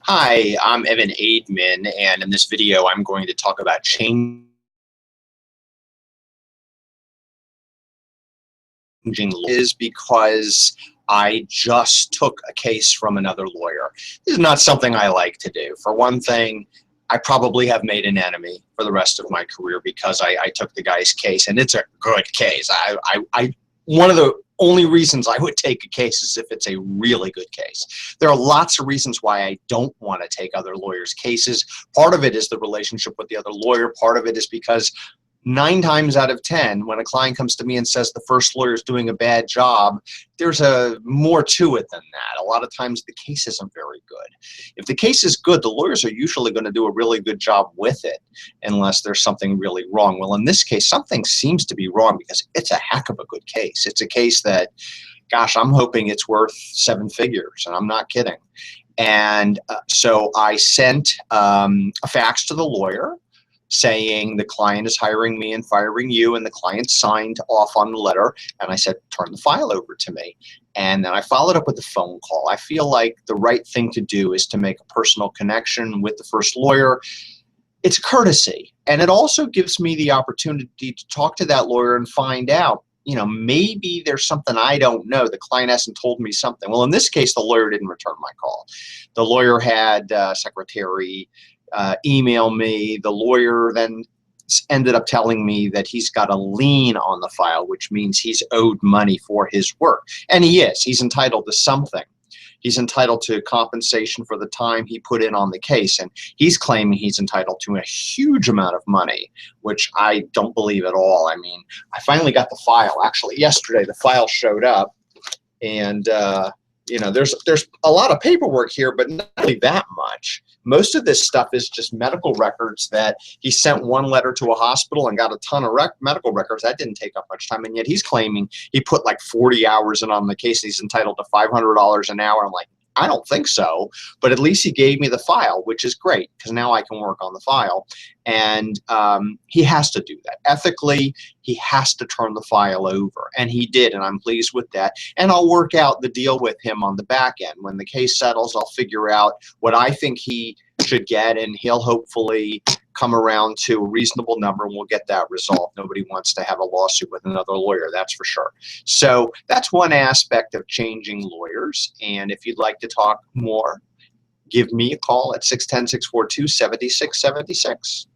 Hi, I'm Evan Aidman, and in this video, I'm going to talk about changing laws because I just took a case from another lawyer. This is not something I like to do. For one thing, I probably have made an enemy for the rest of my career because I took the guy's case, and it's a good case. One of the only reasons I would take a case is if it's a really good case. There are lots of reasons why I don't want to take other lawyers' cases. Part of it is the relationship with the other lawyer. Part of it is because 9 times out of 10, when a client comes to me and says the first lawyer is doing a bad job, there's more to it than that. A lot of times the case isn't very good. If the case is good, the lawyers are usually going to do a really good job with it, unless there's something really wrong. Well, in this case, something seems to be wrong because it's a heck of a good case. It's a case that, gosh, I'm hoping it's worth 7 figures, and I'm not kidding. And so I sent a fax to the lawyer saying the client is hiring me and firing you, and the client signed off on the letter, and I said, turn the file over to me. And then I followed up with a phone call. I feel like the right thing to do is to make a personal connection with the first lawyer. It's courtesy, and it also gives me the opportunity to talk to that lawyer and find out, maybe there's something I don't know. The client hasn't told me something. Well, in this case, the lawyer didn't return my call. The lawyer had secretary email me. The lawyer then ended up telling me that he's got a lien on the file, which means he's owed money for his work. And he is. He's entitled to something. He's entitled to compensation for the time he put in on the case, and he's claiming he's entitled to a huge amount of money, which I don't believe at all. I mean, I finally got the file. Actually, yesterday the file showed up, and there's a lot of paperwork here, but not really that much. Most of this stuff is just medical records that he sent one letter to a hospital and got a ton of medical records. That didn't take up much time, and yet he's claiming he put like 40 hours in on the case. He's entitled to $500 an hour. I'm like, I don't think so, but at least he gave me the file, which is great because now I can work on the file. And he has to do that. Ethically, he has to turn the file over, and he did, and I'm pleased with that. And I'll work out the deal with him on the back end. When the case settles, I'll figure out what I think he should get, and he'll hopefully come around to a reasonable number, and we'll get that resolved. Nobody wants to have a lawsuit with another lawyer, that's for sure. So that's one aspect of changing lawyers, and if you'd like to talk more, give me a call at 610-642-7676.